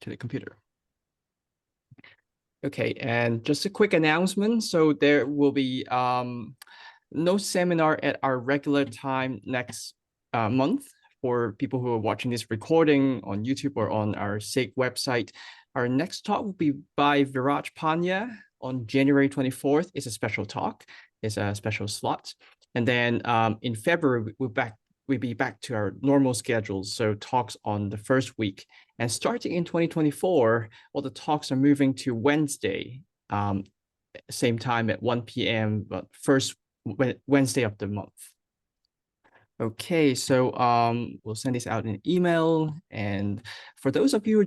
to the computer. Okay, and just a quick announcement. So there will be no seminar at our regular time next month for people who are watching this recording on YouTube or on our SIG website. Our next talk will be by Viraj Panya on January 24th. It's a special talk. It's a special slot. And then in February, we'll be back to our normal schedules. So talks on the first week. And starting in 2024, all the talks are moving to Wednesday, same time at 1 p.m., but first Wednesday of the month. Okay, so we'll send this out in an email. And for those of you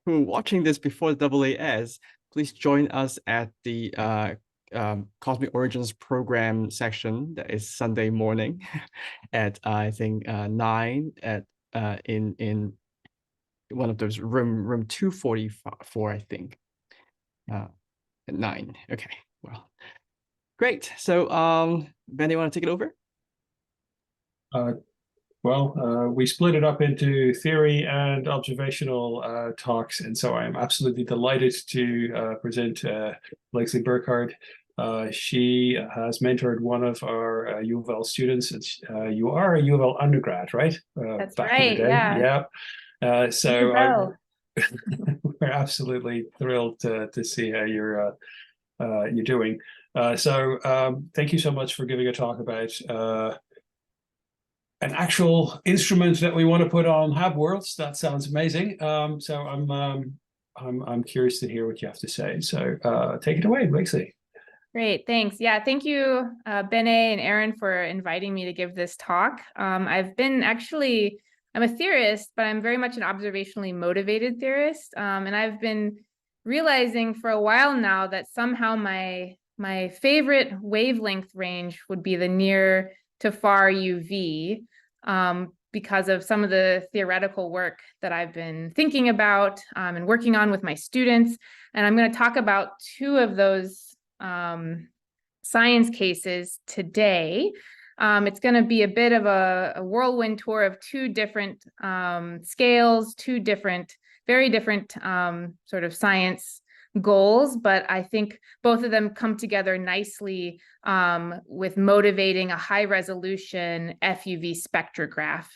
who are watching this before the AAS, please join us at the Cosmic Origins program section. That is Sunday morning at I think 9 at in one of those room 244, I think. At 9. Okay, well, great. So Ben, you want to take it over? We split it up into theory and observational talks, and so I'm absolutely delighted to present Blakesley Burkhart. She has mentored one of our U of L students. You are a U of L undergrad, right? That's back right, in the day. Yeah. We're absolutely thrilled to see how you're doing. Thank you so much for giving a talk about an actual instrument that we want to put on Hab Worlds. That sounds amazing. So I'm curious to hear what you have to say. So take it away, Blakesley. Great, thanks. Yeah, thank you, Bene and Aaron, for inviting me to give this talk. I'm a theorist, but I'm very much an observationally motivated theorist. And I've been realizing for a while now that somehow my favorite wavelength range would be the near to far UV, because of some of the theoretical work that I've been thinking about and working on with my students. And I'm going to talk about two of those science cases today. It's going to be a bit of a whirlwind tour of two different scales, two very different sort of science goals, but I think both of them come together nicely with motivating a high resolution FUV spectrograph.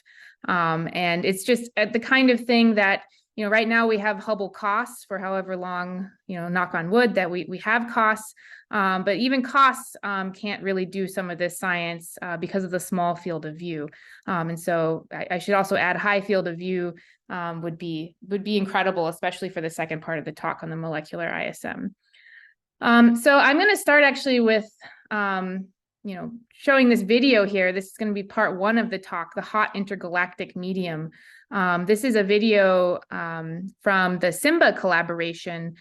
And it's just the kind of thing that, right now we have Hubble costs for however long, knock on wood, that we have costs, but even costs can't really do some of this science because of the small field of view. And so I should also add high field of view would be incredible, especially for the second part of the talk on the molecular ISM. So I'm going to start actually with, showing this video here. This is going to be part one of the talk, the hot intergalactic medium. This is a video from the SIMBA collaboration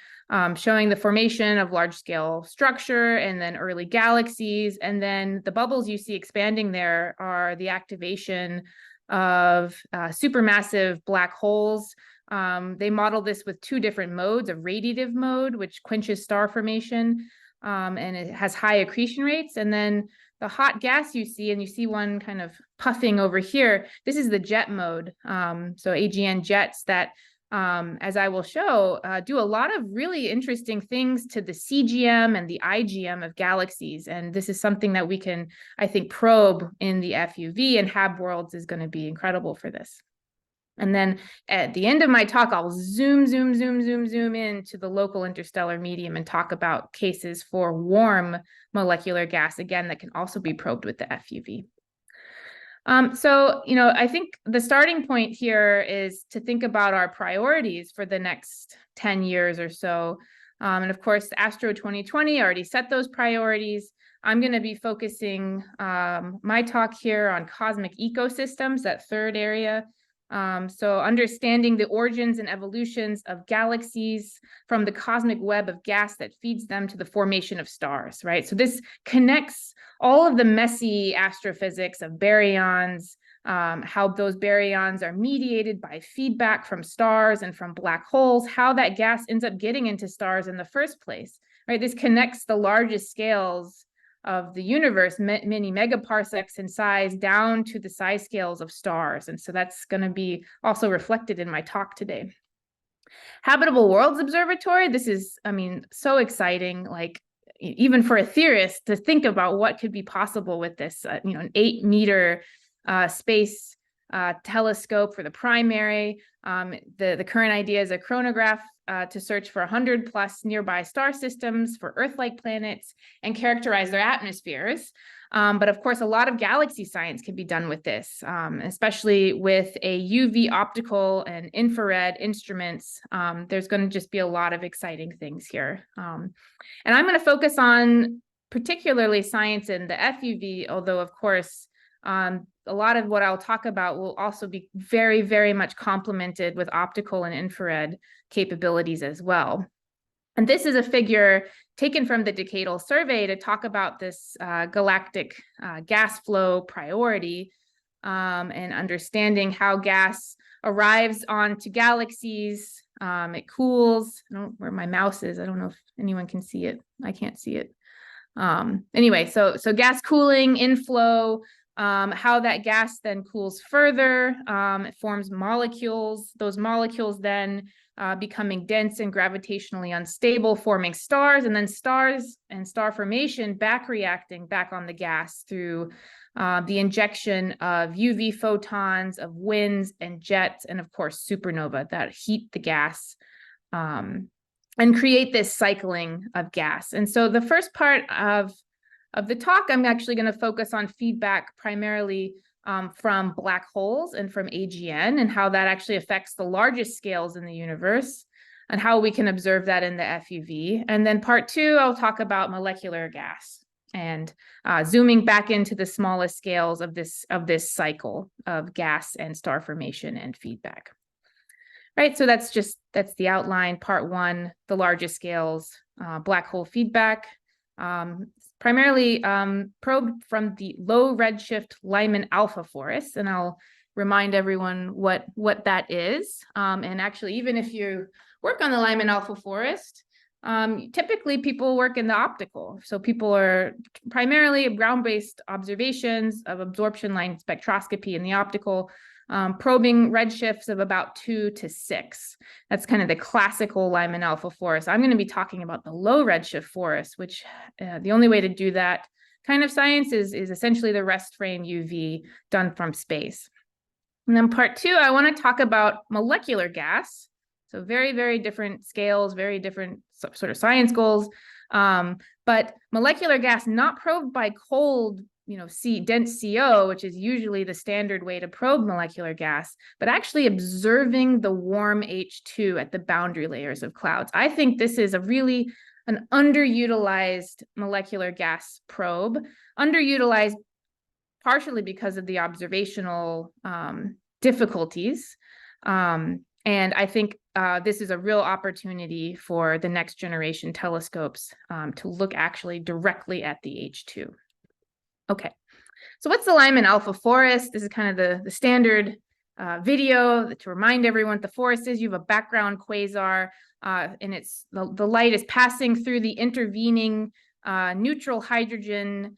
showing the formation of large-scale structure and then early galaxies. And then the bubbles you see expanding there are the activation of supermassive black holes. They model this with two different modes, a radiative mode, which quenches star formation, and it has high accretion rates. And then the hot gas you see, and you see one kind of puffing over here, this is the jet mode. So AGN jets that, as I will show, do a lot of really interesting things to the CGM and the IGM of galaxies. And this is something that we can, I think, probe in the FUV, and Hab Worlds is going to be incredible for this. And then at the end of my talk, I'll zoom in to the local interstellar medium and talk about cases for warm molecular gas, again, that can also be probed with the FUV. So, I think the starting point here is to think about our priorities for the next 10 years or so. And of course, Astro 2020 already set those priorities. I'm going to be focusing my talk here on cosmic ecosystems, that third area. So understanding the origins and evolutions of galaxies from the cosmic web of gas that feeds them to the formation of stars, right? So this connects all of the messy astrophysics of baryons, how those baryons are mediated by feedback from stars and from black holes, how that gas ends up getting into stars in the first place, right? This connects the largest scales of the universe, many megaparsecs in size, down to the size scales of stars. And so that's going to be also reflected in my talk today. Habitable Worlds Observatory, this is, I mean, so exciting, like even for a theorist to think about what could be possible with this, you know, an 8-meter space telescope for the primary. The current idea is a chronograph to search for 100+ nearby star systems for Earth-like planets and characterize their atmospheres. But of course, a lot of galaxy science can be done with this, especially with a UV optical and infrared instruments. There's going to just be a lot of exciting things here. And I'm going to focus on particularly science in the FUV, although of course, a lot of what I'll talk about will also be very, very much complemented with optical and infrared capabilities as well. And this is a figure taken from the decadal survey to talk about this galactic gas flow priority and understanding how gas arrives onto galaxies. It cools. I don't know where my mouse is. I don't know if anyone can see it. I can't see it. Anyway, so gas cooling, inflow, how that gas then cools further. It forms molecules. Those molecules then becoming dense and gravitationally unstable, forming stars, and then stars and star formation back reacting back on the gas through the injection of UV photons, of winds and jets, and of course supernova that heat the gas and create this cycling of gas. And so the first part of the talk, I'm actually going to focus on feedback primarily from black holes and from AGN, and how that actually affects the largest scales in the universe and how we can observe that in the FUV. And then part 2, I'll talk about molecular gas and zooming back into the smallest scales of this cycle of gas and star formation and feedback. Right, so that's the outline. Part 1, the largest scales, black hole feedback. Primarily probed from the low redshift Lyman-α forest, and I'll remind everyone what that is. And actually, even if you work on the Lyman-α forest, typically people work in the optical. So people are primarily ground-based observations of absorption line spectroscopy in the optical, probing redshifts of about 2 to 6. That's kind of the classical Lyman-α forest. I'm going to be talking about the low redshift forest, which the only way to do that kind of science is essentially the rest frame UV done from space. And then part 2, I want to talk about molecular gas. So very, very different scales, very different sort of science goals. But molecular gas not probed by cold, dense CO, which is usually the standard way to probe molecular gas, but actually observing the warm H2 at the boundary layers of clouds. I think this is an underutilized molecular gas probe, underutilized partially because of the observational difficulties. And I think this is a real opportunity for the next generation telescopes to look actually directly at the H2. Okay, so what's the Lyman-α forest? This is kind of the standard video to remind everyone what the forest is. You have a background quasar, and the light is passing through the intervening neutral hydrogen,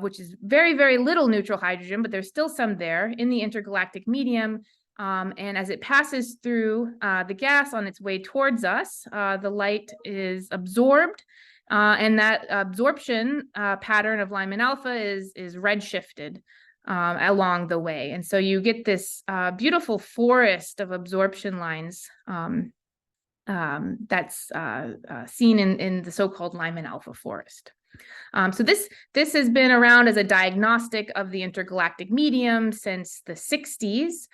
which is very, very little neutral hydrogen, but there's still some there in the intergalactic medium. And as it passes through the gas on its way towards us, the light is absorbed. And that absorption pattern of Lyman-α is redshifted along the way. And so you get this beautiful forest of absorption lines that's seen in the so-called Lyman-α forest. So this has been around as a diagnostic of the intergalactic medium since the 60s.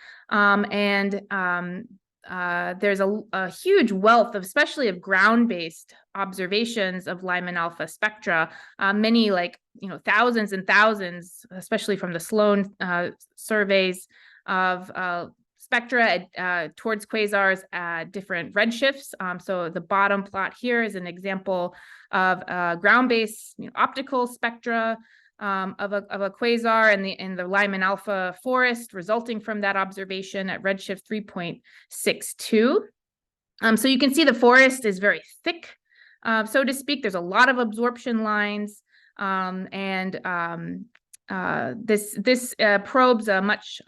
There's a huge wealth of, especially of ground-based observations of Lyman-α spectra, many thousands and thousands, especially from the Sloan surveys of spectra towards quasars at different redshifts. So the bottom plot here is an example of ground-based optical spectra of a quasar in the Lyman-α forest resulting from that observation at redshift 3.62. So you can see the forest is very thick, so to speak. There's a lot of absorption lines, this probes a much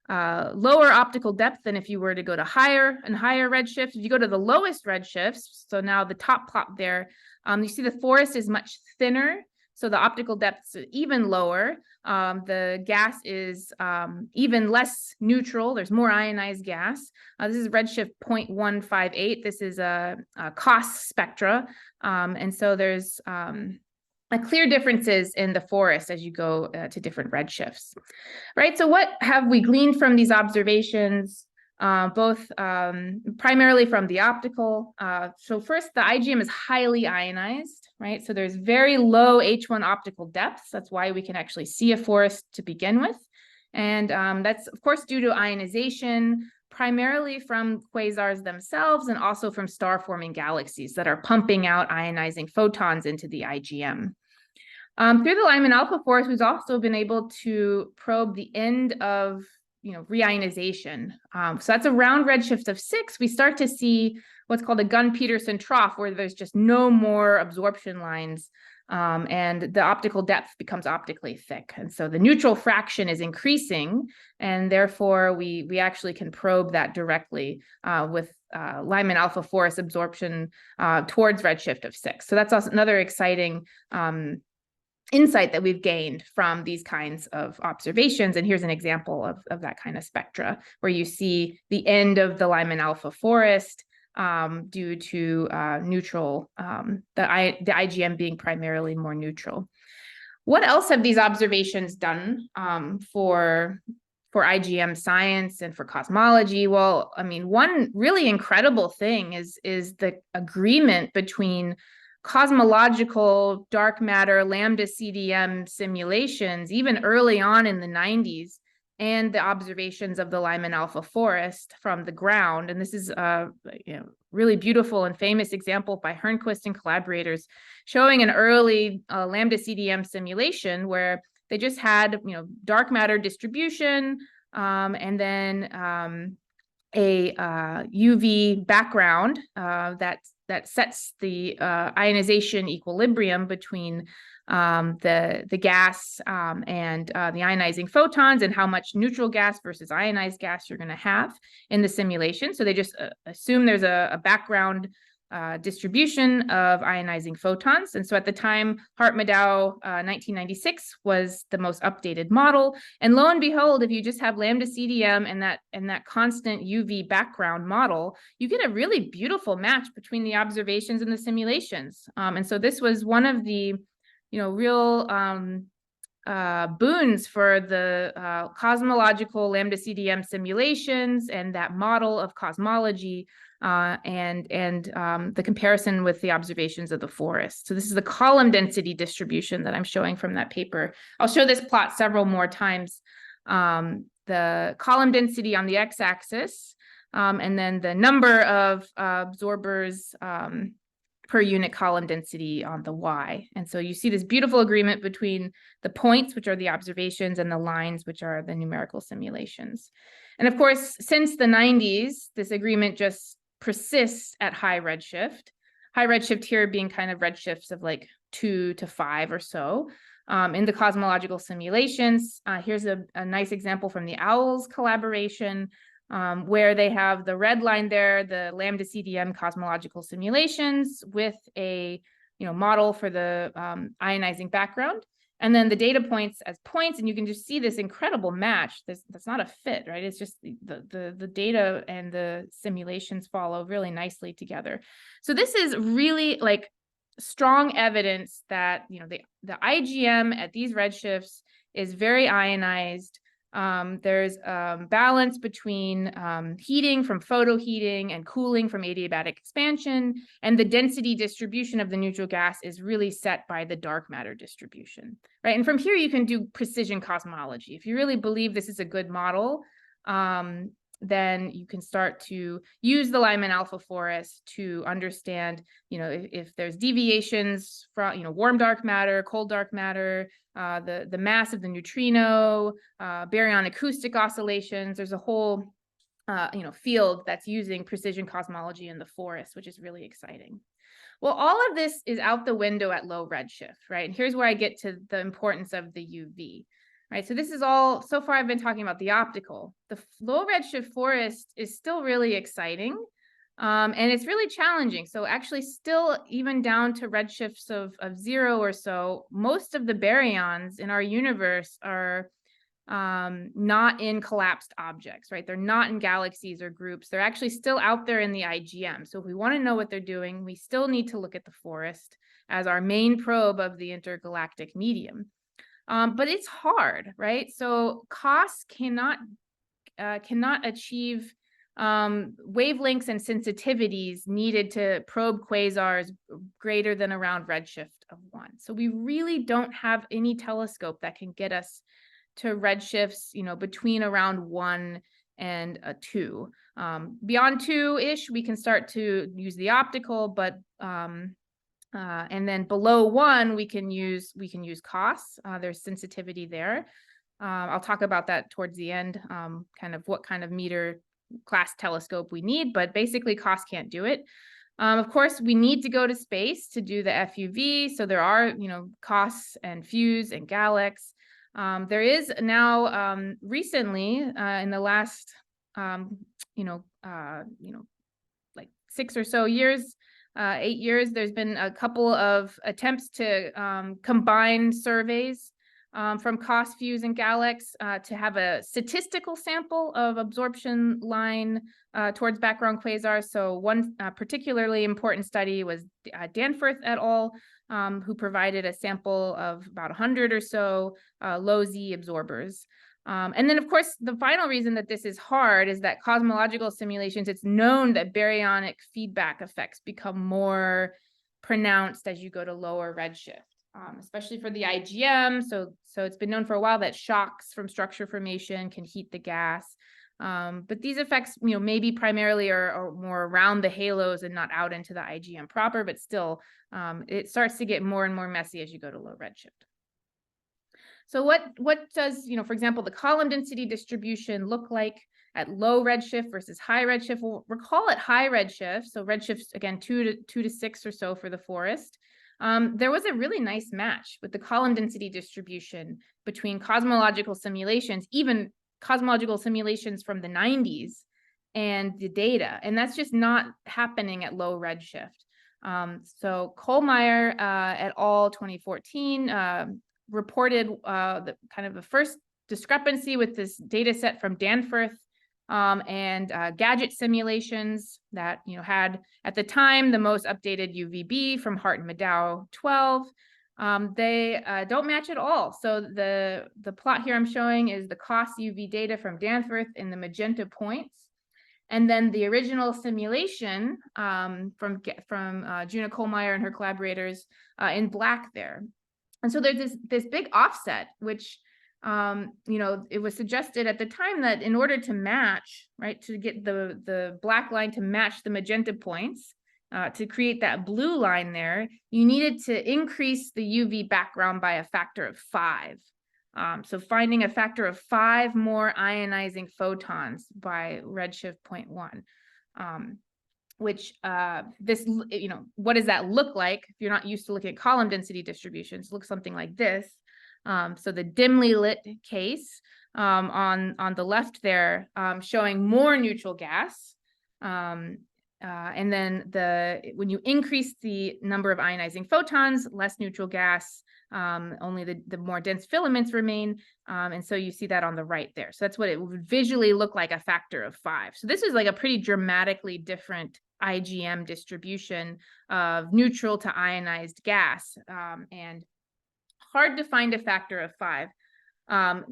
lower optical depth than if you were to go to higher and higher redshift. If you go to the lowest redshifts, so now the top plot there, you see the forest is much thinner, so the optical depth is even lower. The gas is even less neutral. There's more ionized gas. This is redshift 0.158. This is a COS spectra. And so there's clear differences in the forest as you go to different redshifts, right? So what have we gleaned from these observations? Both primarily from the optical. So first, the IGM is highly ionized, right? So there's very low H1 optical depths. That's why we can actually see a forest to begin with. And that's, of course, due to ionization, primarily from quasars themselves and also from star-forming galaxies that are pumping out ionizing photons into the IGM. Through the Lyman-α forest, we've also been able to probe the end of reionization. So that's around redshift of 6. We start to see what's called a Gunn-Peterson trough, where there's just no more absorption lines, and the optical depth becomes optically thick. And so the neutral fraction is increasing, and therefore we actually can probe that directly with Lyman-α forest absorption towards redshift of 6. So that's also another exciting insight that we've gained from these kinds of observations. And here's an example of that kind of spectra, where you see the end of the Lyman-α forest due to neutral, the IGM being primarily more neutral. What else have these observations done for IGM science and for cosmology? Well, I mean, one really incredible thing is the agreement between cosmological dark matter lambda CDM simulations, even early on in the 90s, and the observations of the Lyman-α forest from the ground. And this is a really beautiful and famous example by Hernquist and collaborators, showing an early lambda CDM simulation where they just had dark matter distribution and then a UV background that sets the ionization equilibrium between the gas and the ionizing photons, and how much neutral gas versus ionized gas you're going to have in the simulation. So they just assume there's a background distribution of ionizing photons. And so at the time, Hart-Maddow 1996 was the most updated model. And lo and behold, if you just have lambda CDM and that constant UV background model, you get a really beautiful match between the observations and the simulations. And so this was one of the real boons for the cosmological lambda CDM simulations and that model of cosmology and the comparison with the observations of the forest. So this is the column density distribution that I'm showing from that paper. I'll show this plot several more times. The column density on the x-axis, and then the number of absorbers per unit column density on the y. And so you see this beautiful agreement between the points, which are the observations, and the lines, which are the numerical simulations. And of course, since the 90s, this agreement just persists at high redshift. High redshift here being kind of redshifts of like 2 to 5 or so. In the cosmological simulations, here's a nice example from the OWLS collaboration, where they have the red line there, the lambda CDM cosmological simulations with a model for the ionizing background, and then the data points as points, and you can just see this incredible match. That's not a fit, right? It's just the data and the simulations follow really nicely together. So this is really like strong evidence that the IGM at these redshifts is very ionized. There's balance between heating from photoheating and cooling from adiabatic expansion, and the density distribution of the neutral gas is really set by the dark matter distribution, right? And from here, you can do precision cosmology. If you really believe this is a good model, then you can start to use the Lyman-α forest to understand, if there's deviations from, warm dark matter, cold dark matter, the mass of the neutrino, baryon acoustic oscillations. There's a whole, field that's using precision cosmology in the forest, which is really exciting. Well, all of this is out the window at low redshift, right? And here's where I get to the importance of the UV. right? So this is all, so far I've been talking about the optical. The low redshift forest is still really exciting. And it's really challenging. So actually still even down to redshifts of 0 or so, most of the baryons in our universe are not in collapsed objects, right? They're not in galaxies or groups. They're actually still out there in the IGM. So if we want to know what they're doing, we still need to look at the forest as our main probe of the intergalactic medium. But it's hard, right? So COS cannot achieve wavelengths and sensitivities needed to probe quasars greater than around redshift of 1. So we really don't have any telescope that can get us to redshifts, between around 1 and 2. Beyond 2-ish, we can start to use the optical, but and then below 1, we can use COS. There's sensitivity there. I'll talk about that towards the end, kind of what kind of meter class telescope we need, but basically COS can't do it. Of course, we need to go to space to do the FUV. So there are, COS and FUVs and Galax. There is now recently in the last, like 6 or so years, 8 years, there's been a couple of attempts to combine surveys from COS, FUVs, and Galax to have a statistical sample of absorption line towards background quasars. So one particularly important study was Danforth et al., who provided a sample of about 100 or so low Z absorbers. And then, of course, the final reason that this is hard is that cosmological simulations, it's known that baryonic feedback effects become more pronounced as you go to lower redshift. Especially for the IGM. So it's been known for a while that shocks from structure formation can heat the gas. But these effects, maybe primarily are more around the halos and not out into the IGM proper, but still it starts to get more and more messy as you go to low redshift. So what does, for example, the column density distribution look like at low redshift versus high redshift? We'll recall at high redshift, so redshifts, again, 2 to 6 or so for the forest. There was a really nice match with the column density distribution between cosmological simulations, even cosmological simulations from the 90s, and the data. And that's just not happening at low redshift. So Kohlmeier et al. 2014 reported the kind of the first discrepancy with this data set from Danforth and gadget simulations that had at the time the most updated UVB from Hart and Maddow 12. They don't match at all. So the plot here I'm showing is the COS UV data from Danforth in the magenta points, and then the original simulation from Juna Kohlmeier and her collaborators in black there. And so there's this big offset, which it was suggested at the time that in order to match, right, to get the black line to match the magenta points, to create that blue line there, you needed to increase the UV background by a factor of 5. So finding a factor of 5 more ionizing photons by redshift 0.1. Which this, what does that look like? If you're not used to looking at column density distributions, it looks something like this. So the dimly lit case on the left there, showing more neutral gas. And then when you increase the number of ionizing photons, less neutral gas, only the more dense filaments remain. And so you see that on the right there. So that's what it would visually look like, a factor of 5. So this is like a pretty dramatically different IGM distribution of neutral to ionized gas, and hard to find a factor of 5.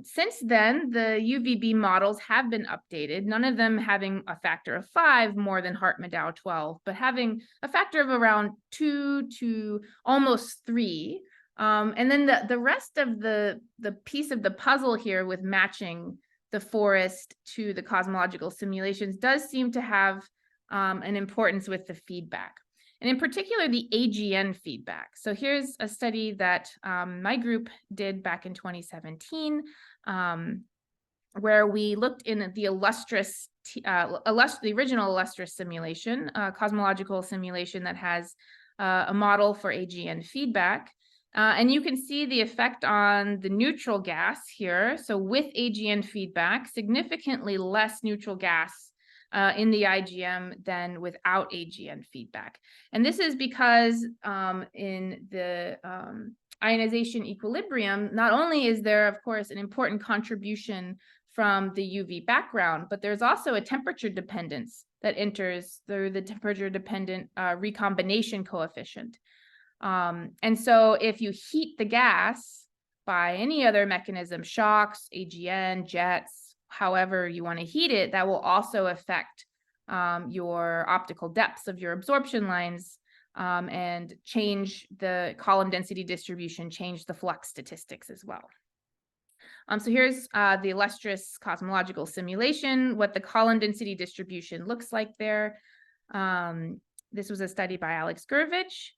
Since then, the UVB models have been updated, none of them having a factor of 5 more than Hart-Maddow 12, but having a factor of around 2 to almost 3. And then the rest of the piece of the puzzle here with matching the forest to the cosmological simulations does seem to have an importance with the feedback. And in particular, the AGN feedback. So here's a study that my group did back in 2017, where we looked in the illustrious, the original illustrious simulation, cosmological simulation that has a model for AGN feedback. And you can see the effect on the neutral gas here. So with AGN feedback, significantly less neutral gas in the IGM than without AGN feedback. And this is because in the ionization equilibrium, not only is there, of course, an important contribution from the UV background, but there's also a temperature dependence that enters through the temperature dependent recombination coefficient. And so if you heat the gas by any other mechanism, shocks, AGN, jets, however you want to heat it, that will also affect your optical depths of your absorption lines and change the column density distribution, change the flux statistics as well. So here's the illustrious cosmological simulation, what the column density distribution looks like there. This was a study by Alex Gurvich.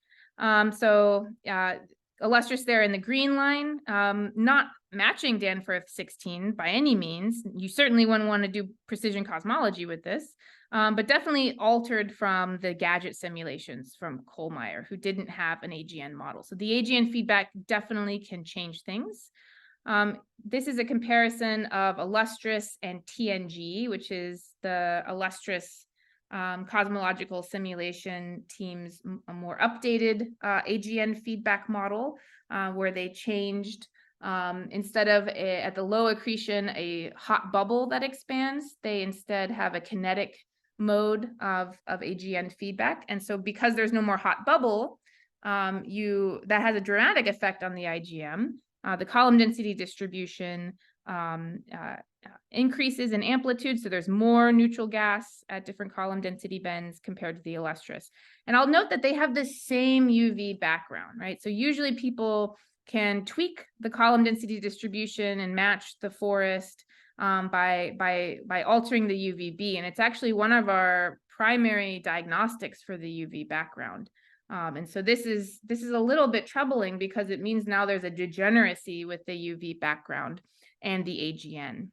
Illustrious there in the green line, not matching Danforth 16 by any means. You certainly wouldn't want to do precision cosmology with this, but definitely altered from the gadget simulations from Kohlmeier, who didn't have an AGN model. So the AGN feedback definitely can change things. This is a comparison of illustrious and TNG, which is the illustrious cosmological simulation team's a more updated AGN feedback model, where they changed instead of at the low accretion a hot bubble that expands, they instead have a kinetic mode of AGN feedback. And so because there's no more hot bubble, that has a dramatic effect on the IGM. The column density distribution increases in amplitude, so there's more neutral gas at different column density bends compared to the illustrious. And I'll note that they have the same UV background, right? So usually people can tweak the column density distribution and match the forest by altering the UVB, and it's actually one of our primary diagnostics for the UV background. And so this is a little bit troubling because it means now there's a degeneracy with the UV background and the AGN.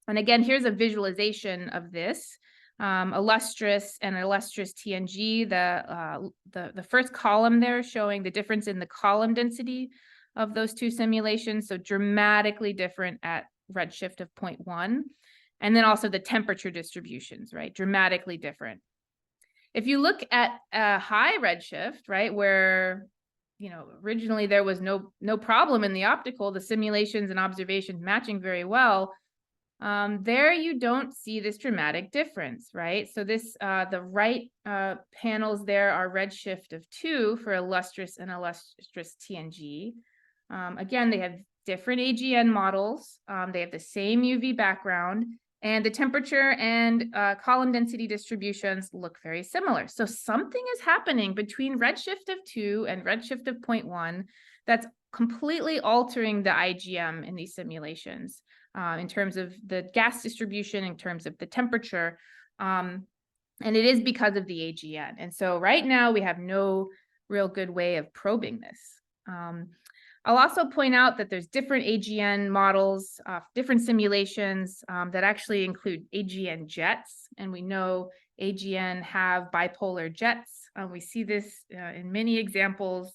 And again, here's a visualization of this. Illustrious and illustrious TNG, the first column there showing the difference in the column density of those two simulations, so dramatically different at redshift of 0.1. And then also the temperature distributions, right? Dramatically different. If you look at a high redshift, right, where, you know, originally there was no problem in the optical, the simulations and observations matching very well, there you don't see this dramatic difference, right? So this, the right panels there are redshift of 2 for illustrious and illustrious TNG. Again, they have different AGN models. They have the same UV background, and the temperature and column density distributions look very similar. So something is happening between redshift of 2 and redshift of 0.1 that's completely altering the IGM in these simulations in terms of the gas distribution, in terms of the temperature, and it is because of the AGN. And so right now we have no real good way of probing this. I'll also point out that there's different AGN models, different simulations that actually include AGN jets. And we know AGN have bipolar jets. We see this in many examples,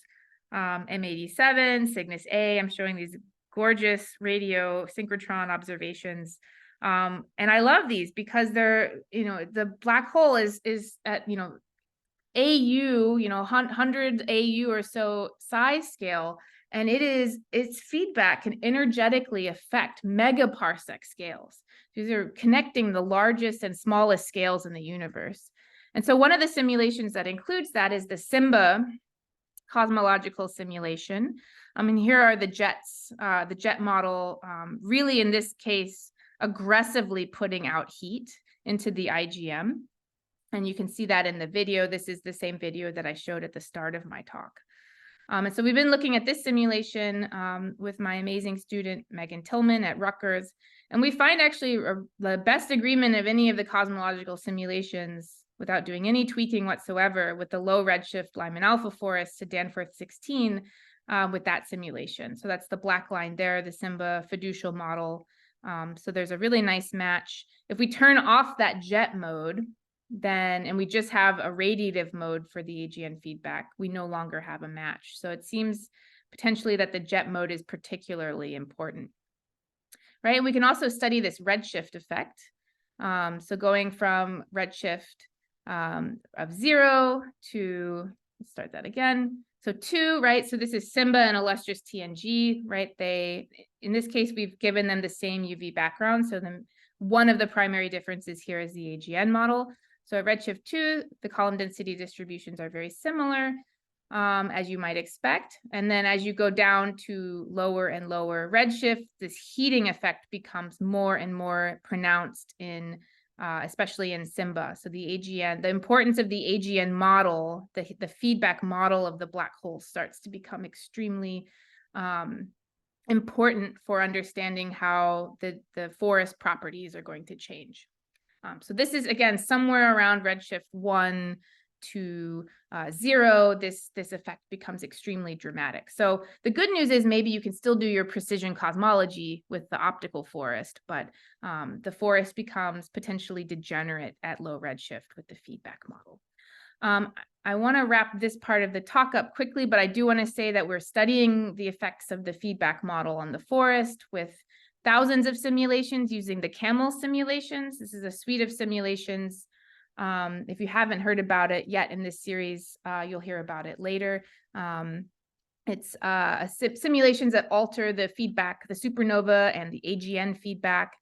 M87, Cygnus A. I'm showing these gorgeous radio synchrotron observations. And I love these because they're, you know, the black hole is at, you know, AU, you know, 100 AU or so size scale. And its feedback can energetically affect megaparsec scales. These are connecting the largest and smallest scales in the universe. And so one of the simulations that includes that is the SIMBA cosmological simulation. And here are the jets, the jet model, really in this case, aggressively putting out heat into the IGM. And you can see that in the video. This is the same video that I showed at the start of my talk. And so we've been looking at this simulation with my amazing student, Megan Tillman at Rutgers. And we find actually the best agreement of any of the cosmological simulations without doing any tweaking whatsoever with the low redshift Lyman-α forest to Danforth 16 with that simulation. So that's the black line there, the SIMBA fiducial model. So there's a really nice match. If we turn off that jet mode, then, and we just have a radiative mode for the AGN feedback, we no longer have a match. So it seems potentially that the jet mode is particularly important, right? And we can also study this redshift effect. So going from redshift of 0 to, let's start that again. So 2, right? So this is SIMBA and illustrious TNG, right? In this case, we've given them the same UV background. So then one of the primary differences here is the AGN model. So at redshift 2, the column density distributions are very similar, as you might expect. And then as you go down to lower and lower redshift, this heating effect becomes more and more pronounced in especially in SIMBA. So the AGN, the importance of the AGN model, the feedback model of the black hole starts to become extremely important for understanding how the forest properties are going to change. So this is, again, somewhere around redshift 1 to 0, this effect becomes extremely dramatic. So the good news is maybe you can still do your precision cosmology with the optical forest, but the forest becomes potentially degenerate at low redshift with the feedback model. I want to wrap this part of the talk up quickly, but I do want to say that we're studying the effects of the feedback model on the forest with thousands of simulations using the CAMEL simulations. This is a suite of simulations. If you haven't heard about it yet in this series, you'll hear about it later. It's simulations that alter the feedback, the supernova and the AGN feedback.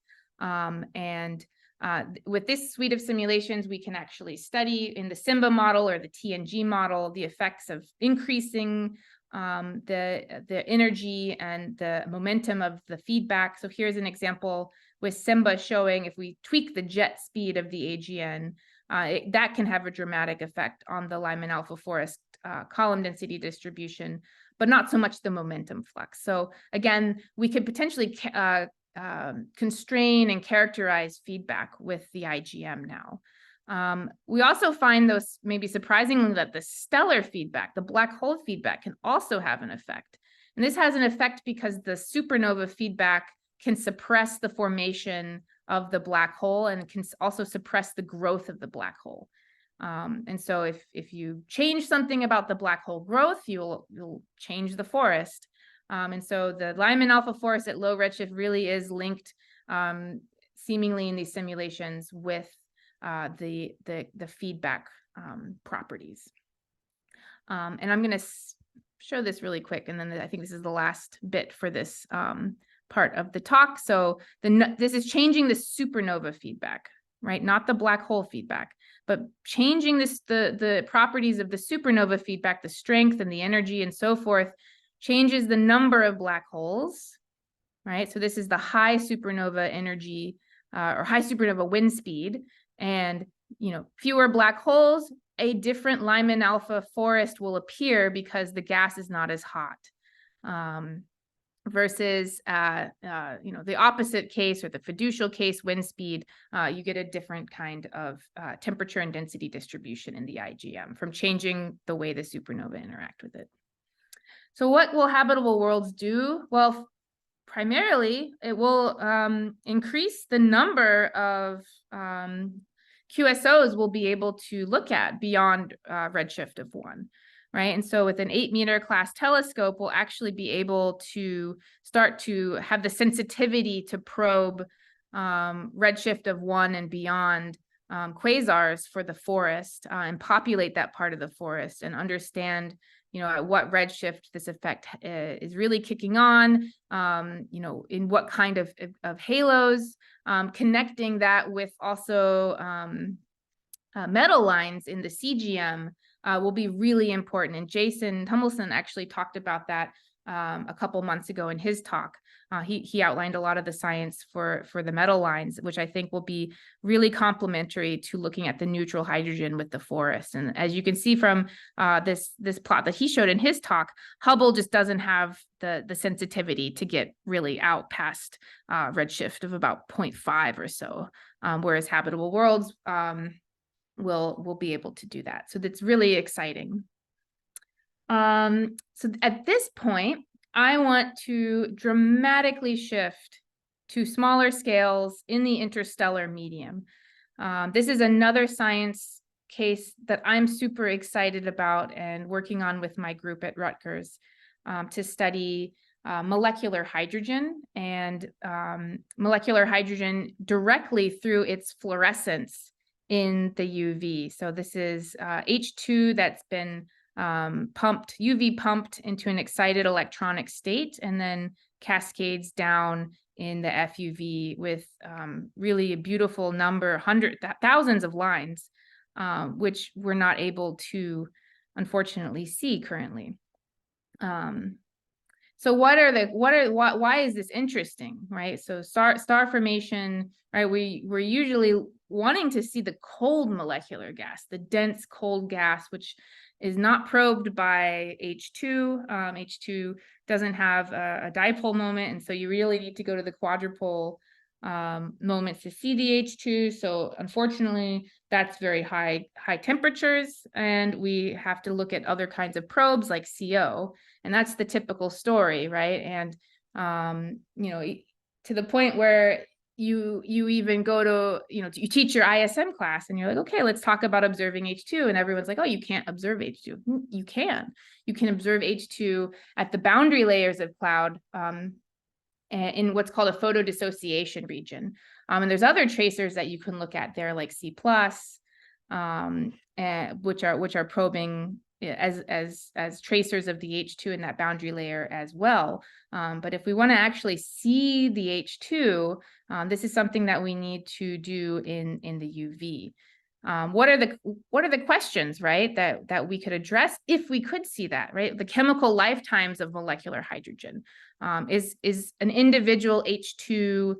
With this suite of simulations, we can actually study in the SIMBA model or the TNG model the effects of increasing the energy and the momentum of the feedback. So here's an example with SIMBA showing if we tweak the jet speed of the AGN, that can have a dramatic effect on the Lyman-α forest column density distribution, but not so much the momentum flux. So again, we could potentially constrain and characterize feedback with the IGM now. We also find, those maybe surprisingly, that the stellar feedback, the black hole feedback, can also have an effect. And this has an effect because the supernova feedback can suppress the formation of the black hole and can also suppress the growth of the black hole. And so if you change something about the black hole growth, you'll change the forest. And so the Lyman-α forest at low redshift really is linked, seemingly in these simulations, with the feedback properties. And I'm going to show this really quick, and then I think this is the last bit for this part of the talk. So this is changing the supernova feedback, right? Not the black hole feedback, but changing the properties of the supernova feedback, the strength and the energy and so forth, changes the number of black holes, right? So this is the high supernova energy or high supernova wind speed, and fewer black holes, a different Lyman-α forest will appear because the gas is not as hot. Versus the opposite case, or the fiducial case, wind speed, you get a different kind of temperature and density distribution in the IGM from changing the way the supernova interact with it. So what will habitable worlds do? Well, primarily it will increase the number of QSOs we'll be able to look at beyond redshift of 1. Right. And so with an 8-meter class telescope, we'll actually be able to start to have the sensitivity to probe redshift of 1 and beyond quasars for the forest and populate that part of the forest and understand, at what redshift this effect is really kicking on, in what kind of halos, connecting that with also metal lines in the CGM. Will be really important. And Jason Tummelson actually talked about that a couple months ago in his talk. He outlined a lot of the science for the metal lines, which I think will be really complementary to looking at the neutral hydrogen with the forest. And as you can see from this plot that he showed in his talk, Hubble just doesn't have the sensitivity to get really out past redshift of about 0.5 or so, whereas habitable worlds will be able to do that. So that's really exciting. So at this point, I want to dramatically shift to smaller scales in the interstellar medium. This is another science case that I'm super excited about and working on with my group at Rutgers. to study molecular hydrogen and molecular hydrogen directly through its fluorescence in the UV. So this is H2 that's been pumped, UV pumped into an excited electronic state and then cascades down in the FUV with really a beautiful number, thousands of lines, which we're not able to unfortunately see currently. So why is this interesting, right? So star formation, right? We're usually wanting to see the cold molecular gas, the dense cold gas, which is not probed by H2. H2 doesn't have a dipole moment, and so you really need to go to the quadrupole moments to see the H2. So unfortunately, that's very high temperatures, and we have to look at other kinds of probes like CO, and that's the typical story, right? And you know, to the point where you even go to, you teach your ISM class and you're like, okay, let's talk about observing H2, and everyone's like, oh, you can't observe H2. You can observe H2 at the boundary layers of cloud in what's called a photodissociation region. And there's other tracers that you can look at there, like C+, which are probing as tracers of the H2 in that boundary layer as well. But if we want to actually see the H2, this is something that we need to do in the UV. What are the questions, right, that we could address if we could see that, right? The chemical lifetimes of molecular hydrogen. Is an individual H2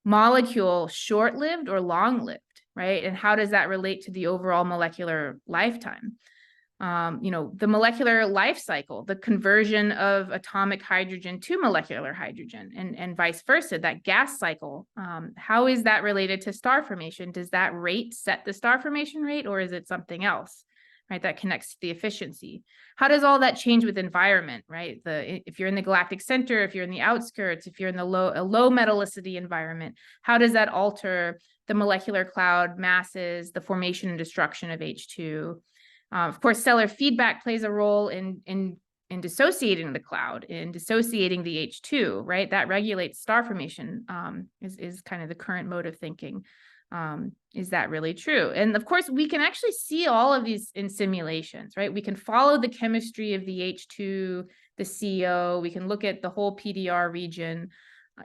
molecule short-lived or long-lived, right? And how does that relate to the overall molecular lifetime? The molecular life cycle, the conversion of atomic hydrogen to molecular hydrogen, and vice versa, that gas cycle, how is that related to star formation? Does that rate set the star formation rate, or is it something else, right, that connects to the efficiency? How does all that change with environment, right? If you're in the galactic center, if you're in the outskirts, if you're in a low metallicity environment, how does that alter the molecular cloud masses, the formation and destruction of H2? Of course, stellar feedback plays a role in dissociating the cloud, in dissociating the H2, right? That regulates star formation, is kind of the current mode of thinking. Is that really true? And of course, we can actually see all of these in simulations, right? We can follow the chemistry of the H2, the CO, we can look at the whole PDR region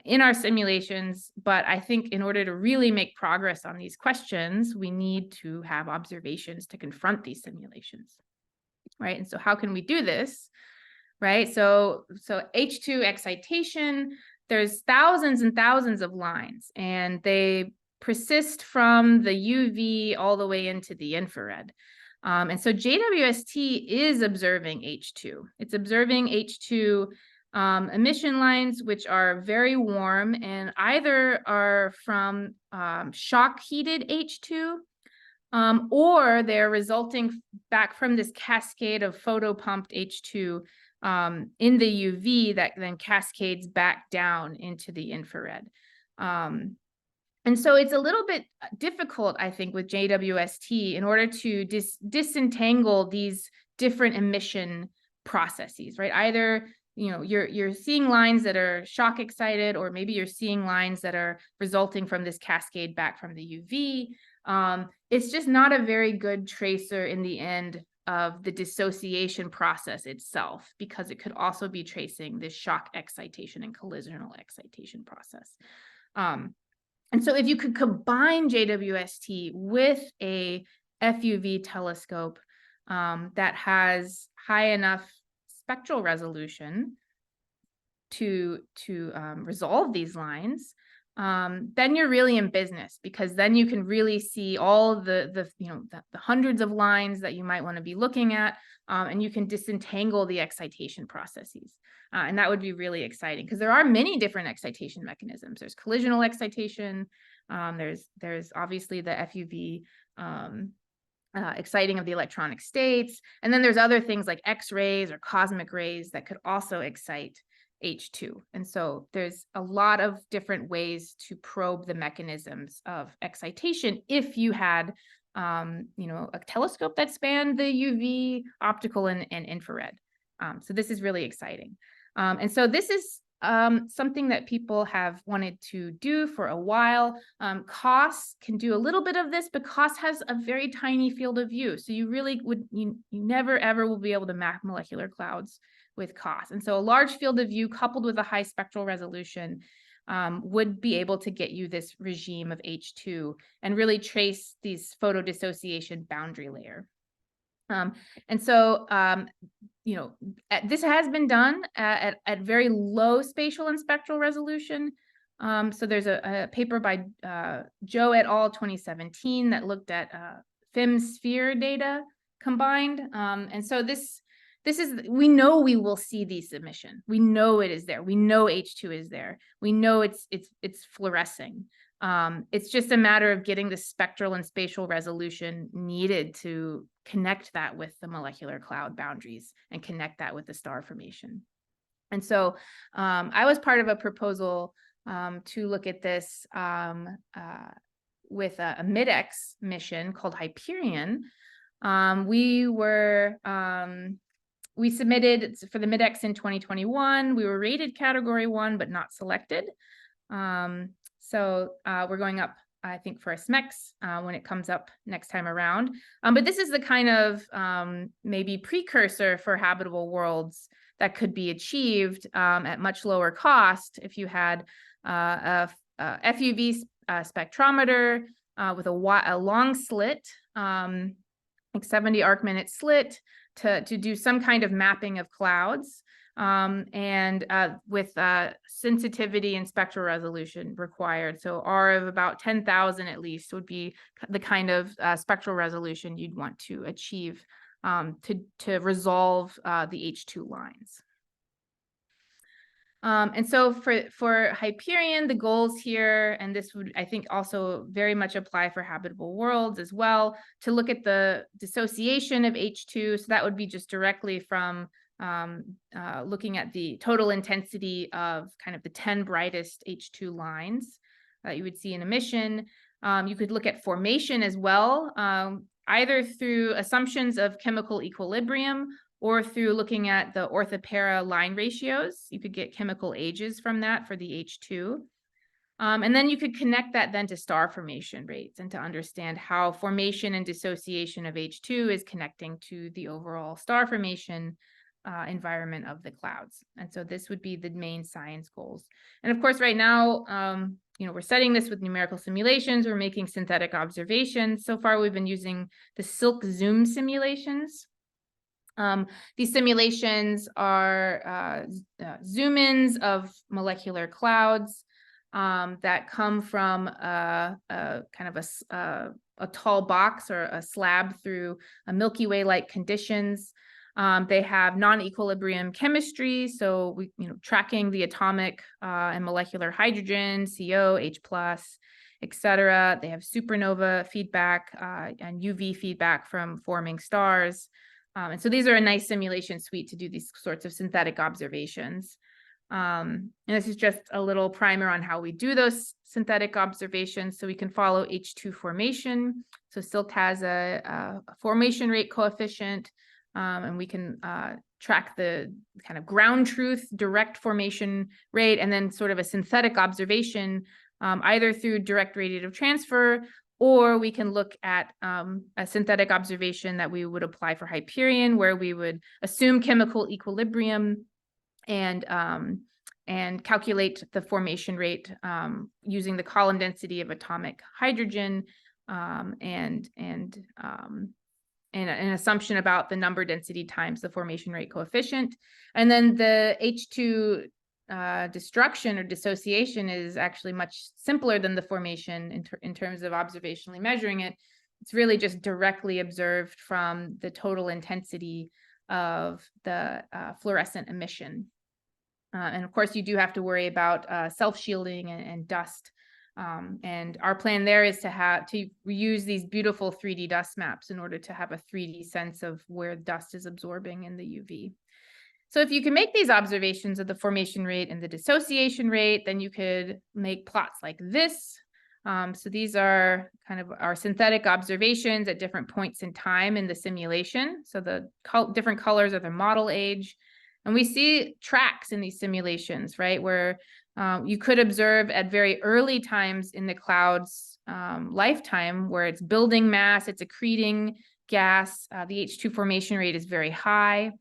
in our simulations, but I think in order to really make progress on these questions, we need to have observations to confront these simulations, right? And so how can we do this, right? So H2 excitation, there's thousands and thousands of lines, and they persist from the UV all the way into the infrared. And so JWST is observing H2. It's observing H2 emission lines, which are very warm and either are from shock heated H2, or they're resulting back from this cascade of photopumped H2 in the UV that then cascades back down into the infrared. And so it's a little bit difficult, I think, with JWST in order to disentangle these different emission processes, right? Either you're seeing lines that are shock excited, or maybe you're seeing lines that are resulting from this cascade back from the UV. It's just not a very good tracer in the end of the dissociation process itself, because it could also be tracing this shock excitation and collisional excitation process. And so if you could combine JWST with a FUV telescope that has high enough spectral resolution to resolve these lines, then you're really in business, because then you can really see all the hundreds of lines that you might want to be looking at, and you can disentangle the excitation processes. And that would be really exciting, because there are many different excitation mechanisms. There's collisional excitation. There's obviously the FUV exciting of the electronic states. And then there's other things like X-rays or cosmic rays that could also excite H2. And so there's a lot of different ways to probe the mechanisms of excitation if you had a telescope that spanned the UV, optical, and infrared. So this is really exciting. And so this is something that people have wanted to do for a while. COS can do a little bit of this, but COS has a very tiny field of view. So you really you never ever will be able to map molecular clouds with COS. And so a large field of view coupled with a high spectral resolution would be able to get you this regime of H2 and really trace these photo dissociation boundary layer. And so, this has been done at very low spatial and spectral resolution. So there's a paper by Joe et al. 2017 that looked at FIM sphere data combined. And so this is, we know we will see these emission. We know it is there. We know H2 is there. We know it's fluorescing. It's just a matter of getting the spectral and spatial resolution needed to connect that with the molecular cloud boundaries and connect that with the star formation. And so I was part of a proposal to look at this with a MIDEX mission called Hyperion. We submitted for the MIDEX in 2021. We were rated category 1, but not selected. So we're going up, I think, for a SMEX when it comes up next time around. But this is the kind of maybe precursor for habitable worlds that could be achieved at much lower cost if you had a FUV spectrometer with a long slit, like 70 arc minute slit, to do some kind of mapping of clouds. And with sensitivity and spectral resolution required. So R of about 10,000 at least would be the kind of spectral resolution you'd want to achieve to resolve the H2 lines. And so for Hyperion, the goals here, and this would, I think, also very much apply for habitable worlds as well, to look at the dissociation of H2. So that would be just directly from looking at the total intensity of kind of the 10 brightest H2 lines that you would see in emission. You could look at formation as well, either through assumptions of chemical equilibrium or through looking at the orthopara line ratios. You could get chemical ages from that for the H2. And then you could connect that then to star formation rates and to understand how formation and dissociation of H2 is connecting to the overall star formation environment of the clouds. And so this would be the main science goals. And of course, right now, we're studying this with numerical simulations. We're making synthetic observations. So far, we've been using the Silk Zoom simulations. These simulations are zoom-ins of molecular clouds that come from a kind of a tall box or a slab through a Milky Way-like conditions. They have non-equilibrium chemistry, so we, tracking the atomic and molecular hydrogen, CO, H+, etc. They have supernova feedback and UV feedback from forming stars. And so these are a nice simulation suite to do these sorts of synthetic observations. And this is just a little primer on how we do those synthetic observations. So we can follow H2 formation. So Silk has a formation rate coefficient, and we can track the kind of ground truth direct formation rate, and then sort of a synthetic observation, either through direct radiative transfer, or we can look at a synthetic observation that we would apply for Hyperion, where we would assume chemical equilibrium and calculate the formation rate using the column density of atomic hydrogen and an assumption about the number density times the formation rate coefficient. And then the H2 destruction or dissociation is actually much simpler than the formation in terms of observationally measuring it. It's really just directly observed from the total intensity of the fluorescent emission. And of course, you do have to worry about self-shielding and dust. And our plan there is to reuse these beautiful 3D dust maps in order to have a 3D sense of where dust is absorbing in the UV. So if you can make these observations of the formation rate and the dissociation rate, then you could make plots like this, So these are kind of our synthetic observations at different points in time in the simulation. So the different colors are the model age. And we see tracks in these simulations, right, where you could observe at very early times in the cloud's lifetime where it's building mass, it's accreting gas, the H2 formation rate is very high.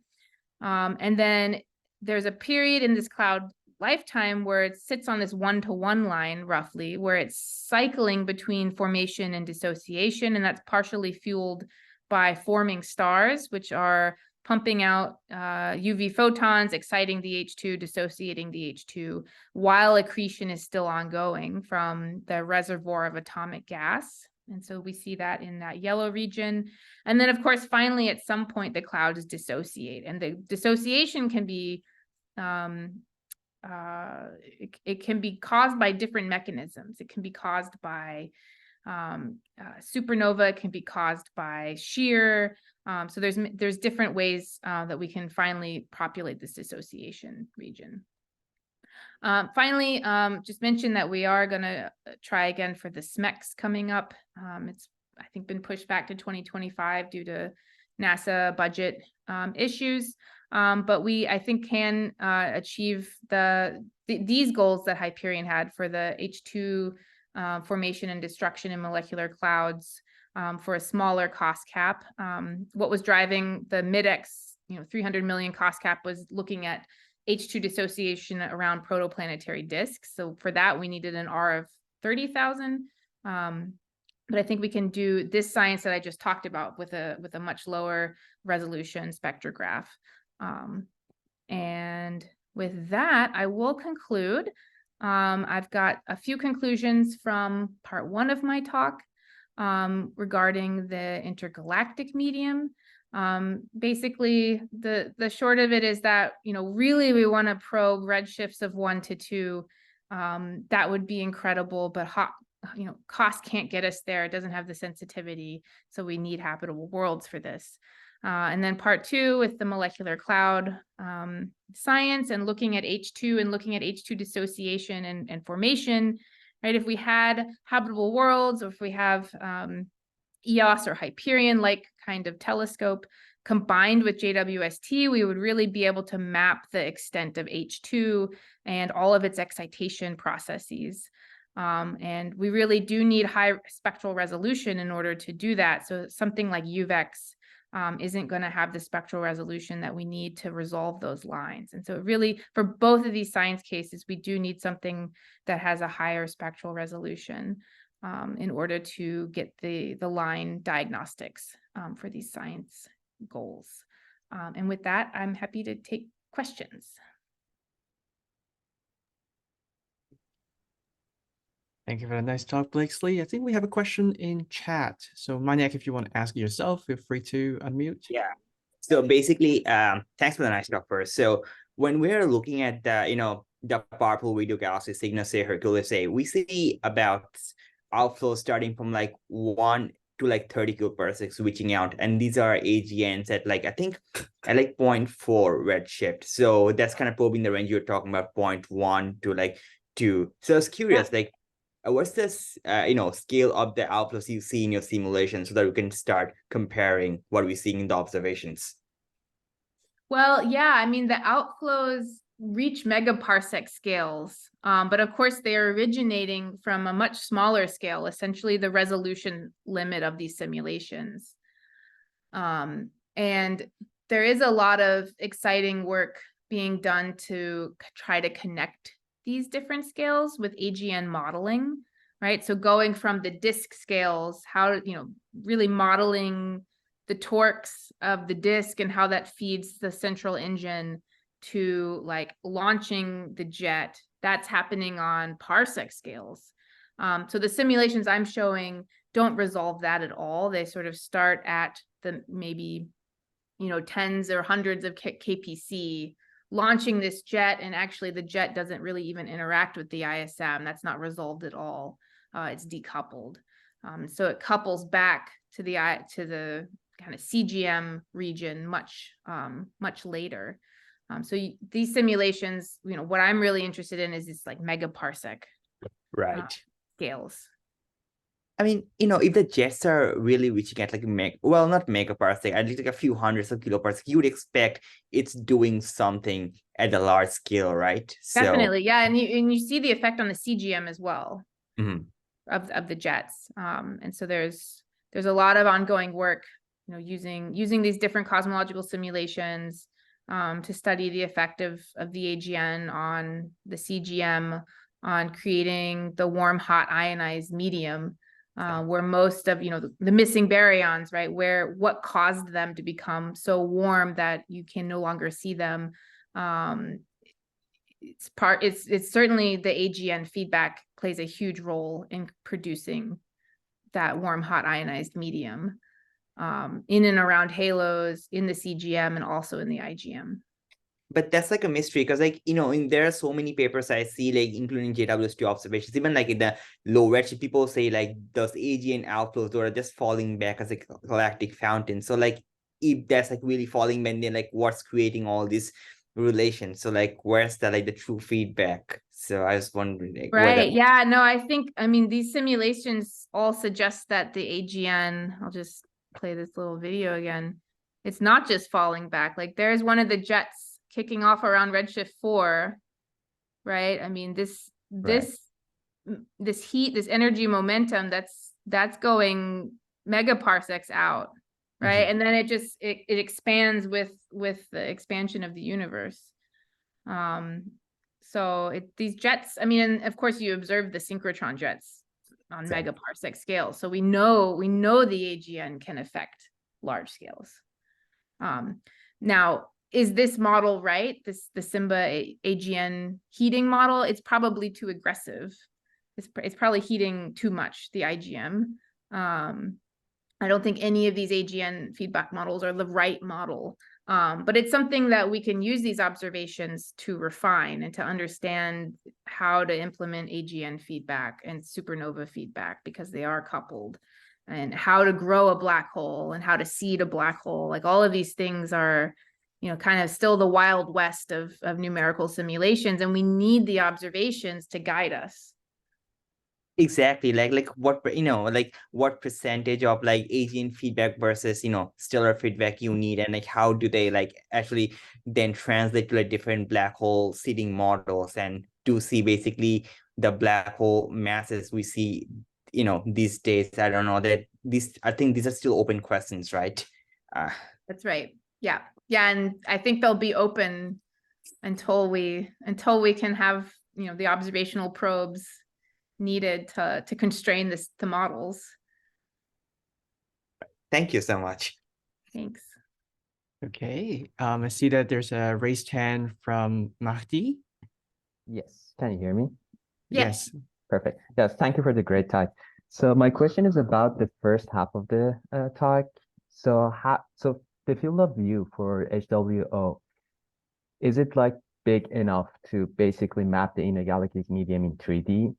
And then there's a period in this cloud lifetime where it sits on this 1-to-1 line roughly, where it's cycling between formation and dissociation, and that's partially fueled by forming stars, which are pumping out UV photons, exciting the H2, dissociating the H2, while accretion is still ongoing from the reservoir of atomic gas. And so we see that in that yellow region. And then, of course, finally, at some point, the clouds dissociate. And the dissociation can be, it can be caused by different mechanisms. It can be caused by supernova, it can be caused by shear. So there's different ways that we can finally populate this dissociation region. Finally, just mention that we are going to try again for the SMECS coming up. It's, I think, been pushed back to 2025 due to NASA budget issues. But we, I think, can achieve these goals that Hyperion had for the H2 formation and destruction in molecular clouds for a smaller cost cap. What was driving the mid-X, 300 million cost cap was looking at H2 dissociation around protoplanetary disks. So for that, we needed an R of 30,000. But I think we can do this science that I just talked about with a much lower resolution spectrograph. And with that, I will conclude. I've got a few conclusions from part 1 of my talk regarding the intergalactic medium. Basically, the short of it is that, really we want to probe redshifts of 1 to 2. That would be incredible, but cost can't get us there. It doesn't have the sensitivity. So we need habitable worlds for this. And then part 2 with the molecular cloud science and looking at H2 and looking at H2 dissociation and formation, right? If we had habitable worlds, or if we have EOS or Hyperion-like kind of telescope combined with JWST, we would really be able to map the extent of H2 and all of its excitation processes. And we really do need high spectral resolution in order to do that. So something like UVEX isn't going to have the spectral resolution that we need to resolve those lines. And so really, for both of these science cases, we do need something that has a higher spectral resolution in order to get the line diagnostics for these science goals. And with that, I'm happy to take questions. Thank you for a nice talk, Blakesley. I think we have a question in chat. So Maniac, if you want to ask yourself, feel free to unmute. Yeah. So basically, thanks for the nice talk first. So when we're looking at the powerful video Galaxies SIG, say Hercules A, we see about outflows starting from like 1 to like 30 kPa switching out, and these are AGNs at I think at 0.4 redshift. So that's kind of probing the range you're talking about, 0.1 to 2. So I was curious, what's this scale of the outflows you see in your simulation, so that we can start comparing what we're seeing in the observations? Well, yeah, I mean, the outflows reach megaparsec scales, but of course they are originating from a much smaller scale, essentially the resolution limit of these simulations. And there is a lot of exciting work being done to try to connect these different scales with AGN modeling, right? So going from the disk scales, how, really modeling the torques of the disk and how that feeds the central engine, to launching the jet, that's happening on parsec scales. So the simulations I'm showing don't resolve that at all. They sort of start at the maybe, tens or hundreds of kpc, launching this jet, and actually the jet doesn't really even interact with the ISM. That's not resolved at all. It's decoupled. So it couples back to the kind of CGM region much later. So these simulations, what I'm really interested in is this megaparsec right scales. I mean, if the jets are really reaching at like not megaparsec, at least like a few hundreds of kiloparsec, you would expect it's doing something at a large scale, right? Definitely, yeah, and you see the effect on the CGM as well of the jets, and so there's a lot of ongoing work, using these different cosmological simulations to study the effect of the AGN on the CGM, on creating the warm, hot ionized medium. Where most of the missing baryons, right, what caused them to become so warm that you can no longer see them. It's certainly the AGN feedback plays a huge role in producing that warm, hot ionized medium in and around halos, in the CGM, and also in the IGM. But that's like a mystery because there are so many papers I see, like including JWST observations, even like in the low redshift, people say like those AGN outflows are just falling back as a galactic fountain. So like if that's like really falling back, then like what's creating all this relation? So like where's the true feedback? So I was wondering right. Yeah, no, I mean these simulations all suggest that the AGN, I'll just play this little video again. It's not just falling back. Like there's one of the jets kicking off around redshift 4, right? I mean, this heat, this energy momentum, that's going megaparsecs out, right? And then it expands with the expansion of the universe. So these jets, I mean, and of course you observe the synchrotron jets on megaparsec scale. So we know the AGN can affect large scales. Now, is this model right? The SIMBA AGN heating model? It's probably too aggressive. It's probably heating too much, the IGM. I don't think any of these AGN feedback models are the right model. But it's something that we can use these observations to refine and to understand how to implement AGN feedback and supernova feedback, because they are coupled, and how to grow a black hole and how to seed a black hole. Like all of these things are kind of still the wild west of numerical simulations, and we need the observations to guide us. Exactly, like what what percentage of like AGN feedback versus stellar feedback you need, and like how do they like actually then translate to like different black hole seeding models, and to see basically the black hole masses we see these days. I don't know, I think these are still open questions, right? That's right. Yeah, and I think they'll be open until we can have the observational probes needed to constrain the models. Thank you so much. Thanks. Okay, I see that there's a raised hand from Mahdi. Yes, can you hear me? Yes. Perfect. Yes, thank you for the great talk. So my question is about the first half of the talk. So the field of view for HWO, is it like big enough to basically map the inner galactic medium in 3D?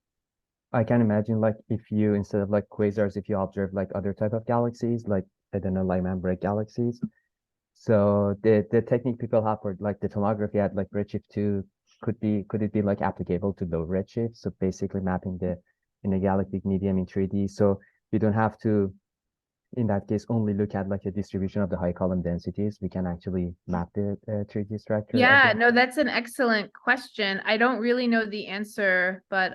I can imagine like if you, instead of like quasars, if you observe like other type of galaxies, like I don't know, Lyman-α galaxies. So the technique people have for like the tomography at like redshift 2, could it be like applicable to low redshift? So basically mapping the inner galactic medium in 3D. So you don't have to, in that case, only look at like a distribution of the high column densities. We can actually map the 3D structure. Yeah, no, that's an excellent question. I don't really know the answer, but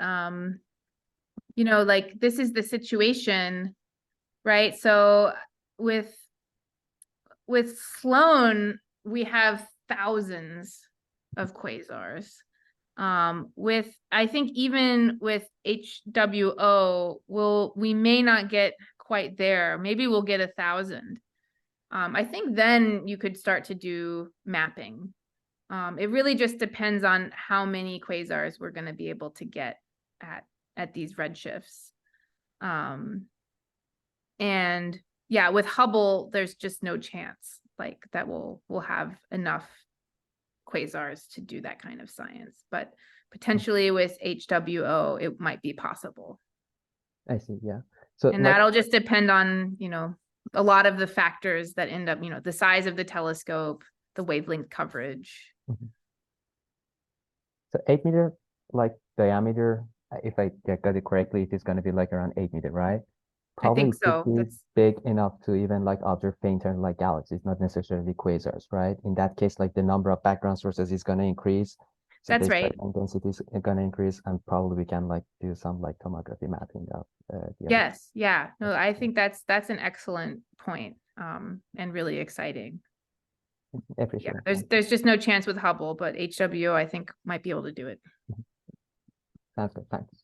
like this is the situation, right? So with Sloan, we have thousands of quasars. I think even with HWO, we may not get quite there. Maybe we'll get 1,000. I think then you could start to do mapping. It really just depends on how many quasars we're going to be able to get at these redshifts. And yeah, with Hubble, there's just no chance like that we'll have enough quasars to do that kind of science. But potentially with HWO, it might be possible. I see, yeah. So and that'll just depend on, a lot of the factors that end up, the size of the telescope, the wavelength coverage. So 8 meter like diameter, if I got it correctly, it is going to be like around 8 meter, right? probably think so. could be That's big enough to even like observe fainter like galaxies, not necessarily quasars, right? In that case, like the number of background sources is going to increase. So That's the right. spectrum density is going to increase, and probably we can like do some like tomography mapping of the Yes, yeah. No, I think that's an excellent point, and really exciting. I appreciate Yeah, it. there's just no chance with Hubble, but HWO I think might be able to do it. Sounds good. Thanks.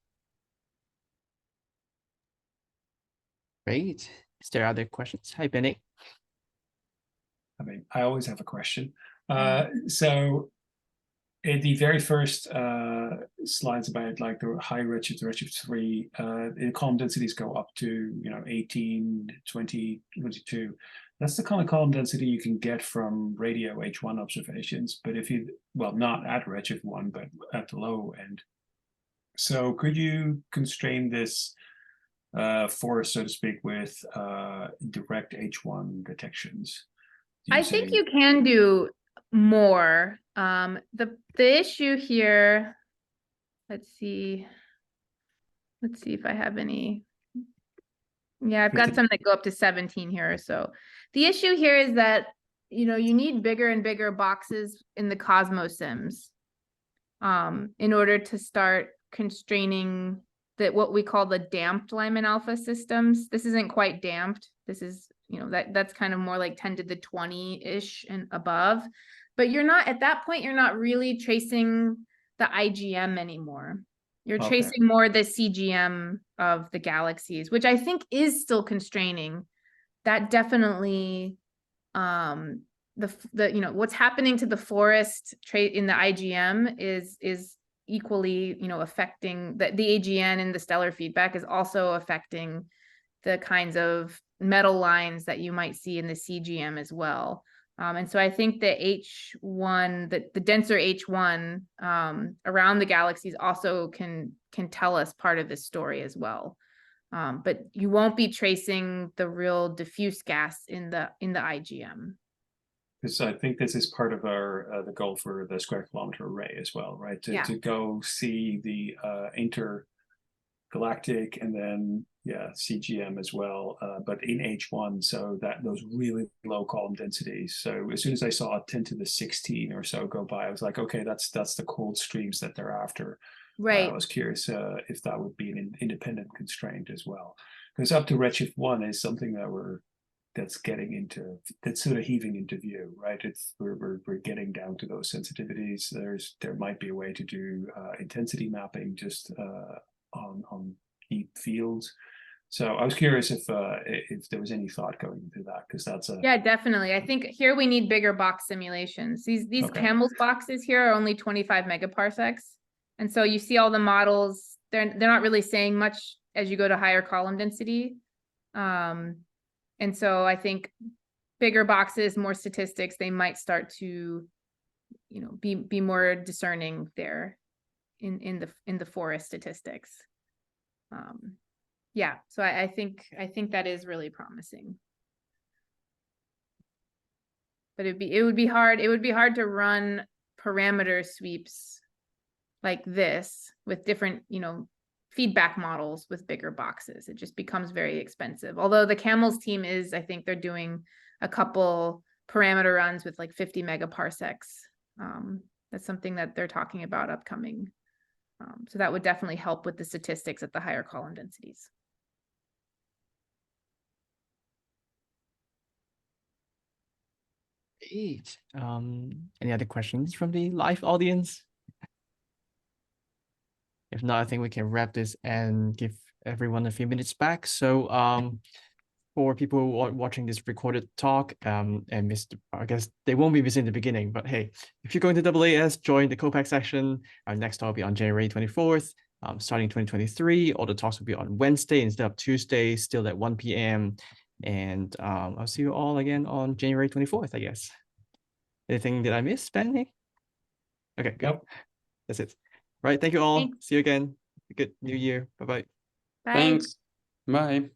Great. Is there other questions? Hi, Benny. I mean, I always have a question. So in the very first slides about like the high redshift, redshift 3, the column densities go up to 18, 20, 22. That's the kind of column density you can get from radio H1 observations. But if you, well, not at redshift 1, but at the low end. So could you constrain this forest, so to speak, with direct H1 detections? I think you can do more. The issue here, let's see if I have any. Yeah, I've got some that go up to 17 here or so. The issue here is that, you need bigger and bigger boxes in the cosmosims in order to start constraining what we call the damped Lyman-α systems. This isn't quite damped. This is, that's kind of more like 10 to the 20-ish and above. But you're not, at that point, you're not really tracing the IGM anymore. You're tracing more the CGM of the galaxies, which I think is still constraining. That definitely, what's happening to the forest trait in the IGM is equally, affecting the AGN and the stellar feedback is also affecting the kinds of metal lines that you might see in the CGM as well. And so I think the H1, the denser H1 around the galaxies also can tell us part of this story as well. But you won't be tracing the real diffuse gas in the IGM. Because I think this is part of our the goal for the square kilometer array as well, right? To go see the intergalactic and then CGM as well, but in H1, so that those really low column densities. So as soon as I saw a 10 to the 16 or so go by, I was like, okay, that's the cold streams that they're after. Right. I was curious if that would be an independent constraint as well, because up to redshift 1 is something that's sort of heaving into view, right? We're getting down to those sensitivities. There might be a way to do intensity mapping just on deep fields. So I was curious if there was any thought going into that, because that's a definitely. I think here we need bigger box simulations. These camels boxes here are only 25 megaparsecs, and so you see all the models. They're not really saying much as you go to higher column density. And so I think bigger boxes, more statistics, they might start to, be more discerning there in the forest statistics. So I think that is really promising. But it would be hard to run parameter sweeps like this with different, feedback models with bigger boxes. It just becomes very expensive. Although the Camels team I think they're doing a couple parameter runs with like 50 megaparsecs. That's something that they're talking about upcoming. So that would definitely help with the statistics at the higher column densities. Great. Any other questions from the live audience? If not, I think we can wrap this and give everyone a few minutes back. So for people who are watching this recorded talk and missed, I guess they won't be missing the beginning, but hey, if you're going to AAS, join the COPAC session. Our next talk will be on January 24th, starting 2023. All the talks will be on Wednesday instead of Tuesday, still at 1 p.m. And I'll see you all again on January 24th, I guess. Anything that I missed, Benny? Okay, good. Yep. That's it. Right. Thank you all. Thanks. See you again. Good New Year. Bye-bye. Bye. Thanks. Bye.